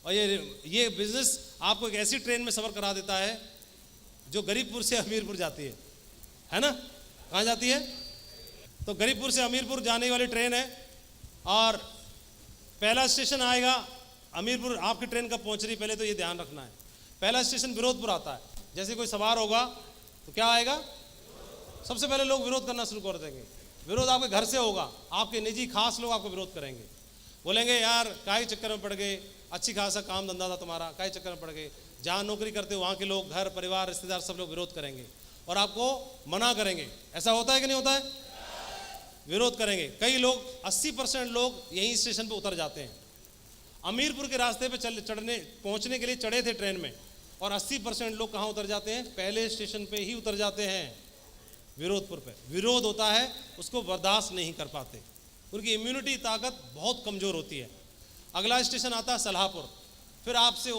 और ये बिजनेस आपको एक ऐसी ट्रेन में सफ़र करा देता है जो गरीबपुर से हमीरपुर जाती है ना? कहाँ जाती है? तो गरीबपुर से हमीरपुर जाने वाली ट्रेन है और पहला स्टेशन आएगा हमीरपुर। आपकी ट्रेन कब पहुँच रही पहले तो ये ध्यान रखना है। पहला स्टेशन विरोधपुर आता है। जैसे कोई सवार होगा तो क्या आएगा? सबसे पहले लोग विरोध करना शुरू कर देंगे। विरोध आपके घर से होगा, आपके निजी खास लोग आपको विरोध करेंगे, बोलेंगे यार काहे चक्कर में पड़ गए, अच्छी खासा काम धंधा था तुम्हारा, काहे चक्कर में पड़ गए। जहाँ नौकरी करते हो वहाँ के लोग, घर परिवार रिश्तेदार सब लोग विरोध करेंगे और आपको मना करेंगे। ऐसा होता है कि नहीं होता है? विरोध करेंगे। कई लोग 80% लोग यहीं स्टेशन पे उतर जाते हैं। हमीरपुर के रास्ते पे पहुंचने के लिए चढ़े थे ट्रेन में और 80% लोग कहाँ उतर जाते हैं? पहले स्टेशन पे ही उतर जाते हैं, विरोधपुर पे। विरोध होता है, उसको बर्दाश्त नहीं कर पाते, उनकी इम्यूनिटी ताकत बहुत कमज़ोर होती है। अगला स्टेशन आता है सलाहपुर। फिर आपसे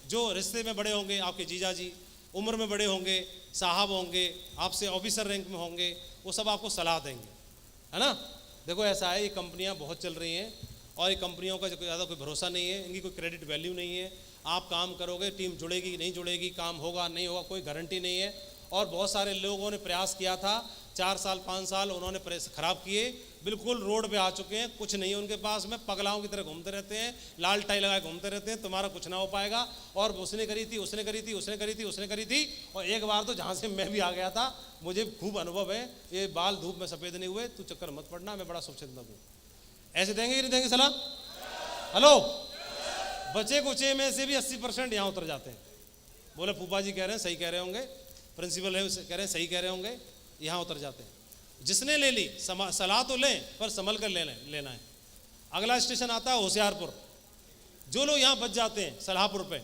जो रिश्ते में बड़े होंगे, आपके जीजा जी उम्र में बड़े होंगे, साहब होंगे, आपसे ऑफिसर रैंक में होंगे, वो सब आपको सलाह देंगे, है ना? देखो ऐसा है, ये कंपनियां बहुत चल रही हैं और ये कंपनियों का ज़्यादा कोई भरोसा नहीं है, इनकी कोई क्रेडिट वैल्यू नहीं है। आप काम करोगे, टीम जुड़ेगी नहीं जुड़ेगी, काम होगा नहीं होगा, कोई गारंटी नहीं है। और बहुत सारे लोगों ने प्रयास किया था, 4 साल 5 साल उन्होंने प्रेस खराब किए, बिल्कुल रोड पे आ चुके हैं, कुछ नहीं है उनके पास में, पगलाओं की तरह घूमते रहते हैं, लाल टाई लगाए घूमते रहते हैं, तुम्हारा कुछ ना हो पाएगा। और उसने करी थी, उसने करी थी, उसने करी थी, उसने करी थी। और एक बार तो जहाँ से मैं भी आ गया था, मुझे खूब अनुभव है, ये बाल धूप में सफ़ेद नहीं हुए, तू चक्कर मत पड़ना, मैं बड़ा शुभचिंतक हूँ। ऐसे देंगे कि नहीं देंगे सलाह? हेलो, बचे कुचे में से भी 80% यहाँ उतर जाते हैं। बोले फूफा जी कह रहे हैं सही कह रहे होंगे, प्रिंसिपल है कह रहे हैं सही कह रहे होंगे, यहाँ उतर जाते हैं। जिसने ले ली सलाह तो लें, पर संभल कर लेना है। अगला स्टेशन आता है होशियारपुर। जो लोग यहाँ बच जाते हैं सलाहपुर पे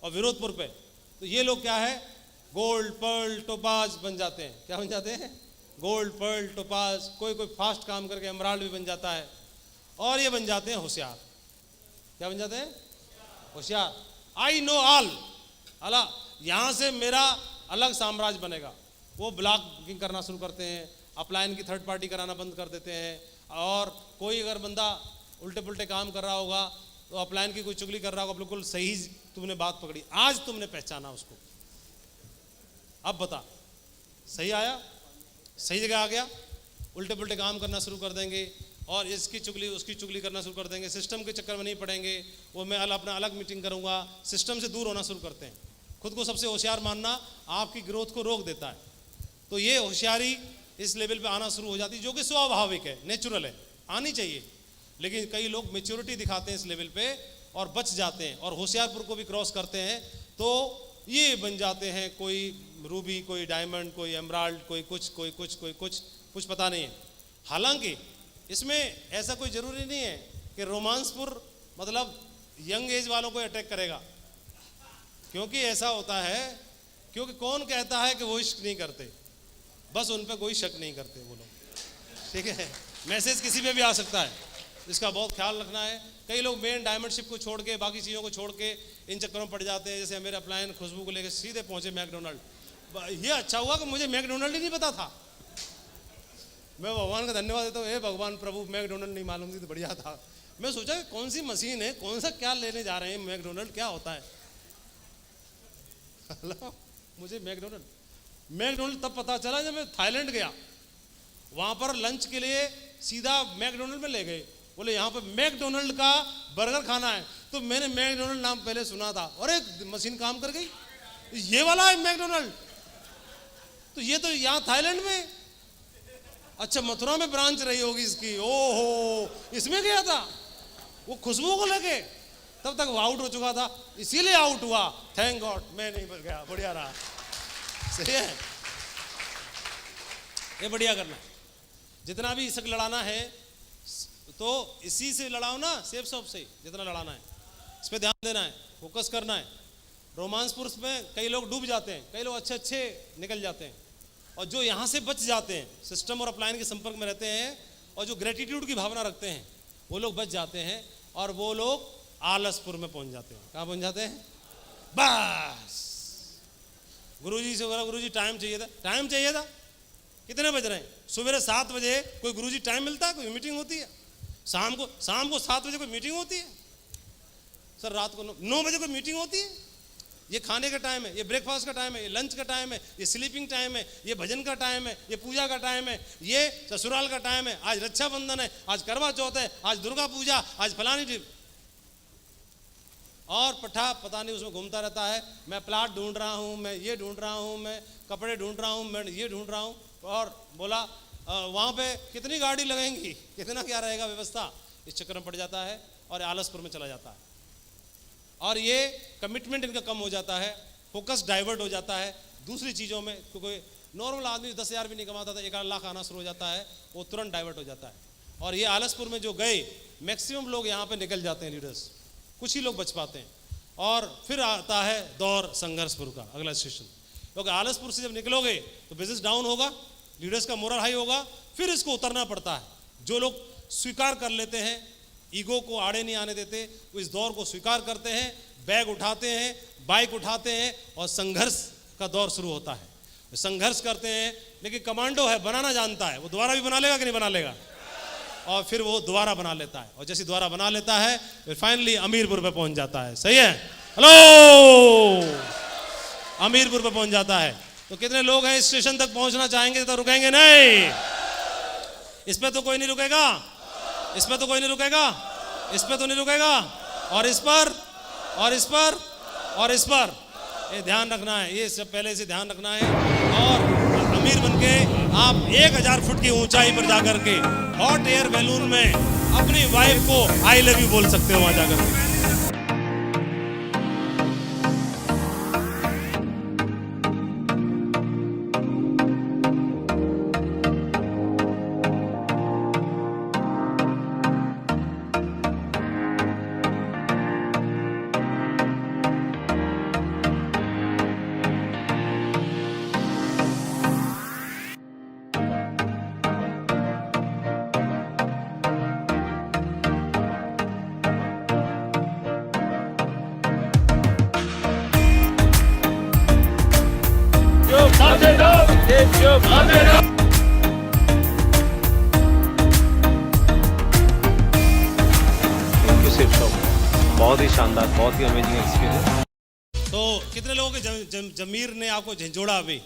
और विरोधपुर पे, तो ये लोग क्या है? गोल्ड पर्ल टोपाज बन जाते हैं। क्या बन जाते हैं? Gold pearl topaz. कोई फास्ट काम करके एमराल्ड भी बन जाता है। और ये बन जाते हैं होशियार। क्या बन जाते हैं? होशियार। आई नो ऑल, अला यहाँ से मेरा अलग साम्राज्य बनेगा। वो ब्लॉक बुकिंग करना शुरू करते हैं, अपलाइन की थर्ड पार्टी कराना बंद कर देते हैं। और कोई अगर बंदा उल्टे पुल्टे काम कर रहा होगा तो अपलाइन की कोई चुगली कर रहा होगा, बिल्कुल सही तुमने बात पकड़ी, आज तुमने पहचाना उसको, अब बता सही आया, सही जगह आ गया। उल्टे पुल्टे काम करना शुरू कर देंगे और इसकी चुगली उसकी चुगली करना शुरू कर देंगे। सिस्टम के चक्कर में नहीं पड़ेंगे, वो मैं अपना अलग मीटिंग करूँगा, सिस्टम से दूर होना शुरू करते हैं। खुद को सबसे होशियार मानना आपकी ग्रोथ को रोक देता है। तो ये होशियारी इस लेवल पे आना शुरू हो जाती है, जो कि स्वाभाविक है, नेचुरल है, आनी चाहिए। लेकिन कई लोग मैच्योरिटी दिखाते हैं इस लेवल पे और बच जाते हैं और होशियारपुर को भी क्रॉस करते हैं, तो ये बन जाते हैं कोई रूबी, कोई डायमंड, कोई एमराल्ड, कोई कुछ पता नहीं है। हालांकि इसमें ऐसा कोई ज़रूरी नहीं है कि रोमांसपुर मतलब यंग एज वालों को अटैक करेगा, क्योंकि ऐसा होता है, क्योंकि कौन कहता है कि वो इश्क नहीं करते, बस उन पर कोई शक नहीं करते वो लोग, ठीक है। मैसेज किसी पे भी आ सकता है, इसका बहुत ख्याल रखना है। कई लोग मेन डायमंडशिप को छोड़ के, बाकी चीज़ों को छोड़ के इन चक्करों में पड़ जाते हैं। जैसे मेरे अपलायन खुशबू को लेकर सीधे पहुंचे मैकडोनल्ड। ये अच्छा हुआ कि मुझे मैकडोनल्ड ही नहीं पता था। मैं भगवान का धन्यवाद देता हूँ, हे भगवान प्रभु, मैकडोनल्ड नहीं मालूम थी तो बढ़िया था। मैं सोचा कि कौन सी मशीन है, कौन सा क्या लेने जा रहे हैं, मैकडोनल्ड क्या होता है। मुझे मैकडोनल्ड तब पता चला जब मैं थाईलैंड गया। वहाँ पर लंच के लिए सीधा मैकडोनल्ड में ले गए, बोले यहाँ पर मैकडोनल्ड का बर्गर खाना है। तो मैंने मैकडोनल्ड नाम पहले सुना था और एक मशीन काम कर गई, ये वाला है मैकडोनल्ड। तो ये तो यहाँ थाईलैंड में, अच्छा मथुरा में ब्रांच रही होगी इसकी, ओहो इसमें गया था वो खुशबू को लेके। तब तक वो आउट हो चुका था, इसीलिए आउट हुआ। थैंक गॉड मैं नहीं गया, बढ़िया रहा। सही है, ये बढ़िया करना। जितना भी इसक लड़ाना है तो इसी से लड़ाओ ना, सेफ शॉप से जितना लड़ाना है, इस पर ध्यान देना है, फोकस करना है। रोमांसपुर में कई लोग डूब जाते हैं, कई लोग अच्छे निकल जाते हैं, और जो यहाँ से बच जाते हैं, सिस्टम और अपलाइन के संपर्क में रहते हैं और जो ग्रेटिट्यूड की भावना रखते हैं, वो लोग बच जाते हैं और वो लोग आलसपुर में पहुँच जाते हैं। कहाँ पहुँच जाते हैं? बस गुरुजी से बोला, गुरुजी टाइम चाहिए था। टाइम चाहिए था? कितने बज रहे हैं? सुबह 7 बजे कोई गुरुजी टाइम मिलता है? कोई मीटिंग होती है? शाम को 7 बजे कोई मीटिंग होती है? सर रात को 9 बजे कोई मीटिंग होती है? ये खाने का टाइम है, ये ब्रेकफास्ट का टाइम है, ये लंच का टाइम है, ये स्लीपिंग टाइम है, ये भजन का टाइम है, ये पूजा का टाइम है, ये ससुराल का टाइम है, आज रक्षाबंधन है, आज करवा चौथ है, आज दुर्गा पूजा, आज फलानी ट्रिप। और पठा पता नहीं उसमें घूमता रहता है, मैं प्लाट ढूंढ रहा हूँ, मैं ये ढूंढ रहा हूँ, मैं कपड़े ढूंढ रहा हूँ, मैं ये ढूंढ रहा हूँ। और बोला वहाँ पे कितनी गाड़ी लगेंगी, कितना क्या रहेगा व्यवस्था, इस चक्कर में पड़ जाता है और आलसपुर में चला जाता है। और ये कमिटमेंट इनका कम हो जाता है, फोकस डाइवर्ट हो जाता है दूसरी चीज़ों में। क्योंकि नॉर्मल आदमी 10,000 भी नहीं कमाता था, 1 लाख आना शुरू हो जाता है, वो तुरंत डाइवर्ट हो जाता है। और ये आलसपुर में जो गए, मैक्सिमम लोग यहाँ पे निकल जाते हैं लीडर्स, कुछ ही लोग बच पाते हैं। और फिर आता है दौर संघर्षपुर का अगला स्टेशन, क्योंकि आलसपुर से जब निकलोगे तो बिजनेस डाउन होगा, लीडर्स का मोरल हाई होगा, फिर इसको उतरना पड़ता है। जो लोग स्वीकार कर लेते हैं, ईगो को आड़े नहीं आने देते, वो इस दौर को स्वीकार करते हैं, बैग उठाते हैं, बाइक उठाते हैं और संघर्ष का दौर शुरू होता है। संघर्ष करते हैं, लेकिन कमांडो है, बनाना जानता है, वो दोबारा भी बना लेगा कि नहीं बना लेगा, और फिर वो दोबारा बना लेता है। और जैसे दोबारा बना लेता है फिर फाइनली अमीरपुर पे पहुंच जाता है। सही है? हेलो, अमीरपुर पे पहुंच जाता है। तो कितने लोग हैं इस स्टेशन तक पहुंचना चाहेंगे तो रुकेंगे नहीं? इस पे तो कोई नहीं रुकेगा, इस पे तो कोई नहीं रुकेगा, इस पे तो नहीं रुकेगा, और इस पर और इस पर और इस पर, ये ध्यान रखना है, ये सब पहले से ध्यान रखना है। और अमीर बनके आप 1000 फुट की ऊंचाई पर जाकर के हॉट एयर बैलून में अपनी वाइफ को आई लव यू बोल सकते हो वहां जाकर के। बहुत ही शानदार, बहुत ही अमेजिंग एक्सपीरियंस। तो कितने लोगों के जमीर ने आपको झंझोड़ा? अभी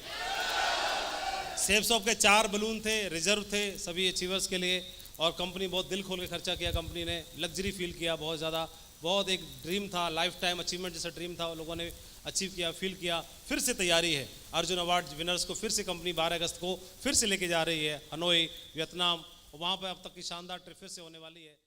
सेफ शॉप के 4 बलून थे, रिजर्व थे सभी अचीवर्स के लिए, और कंपनी बहुत दिल खोल के खर्चा किया, कंपनी ने लग्जरी फील किया बहुत ज़्यादा। बहुत एक ड्रीम था, लाइफ टाइम अचीवमेंट जैसा ड्रीम था, लोगों ने अचीव किया, फील किया। फिर से तैयारी है, अर्जुन अवार्ड विनर्स को फिर से कंपनी 12 अगस्त को फिर से लेके जा रही है हनोई, वियतनाम, वहाँ पर अब तक की शानदार ट्रिप फिर से होने वाली है।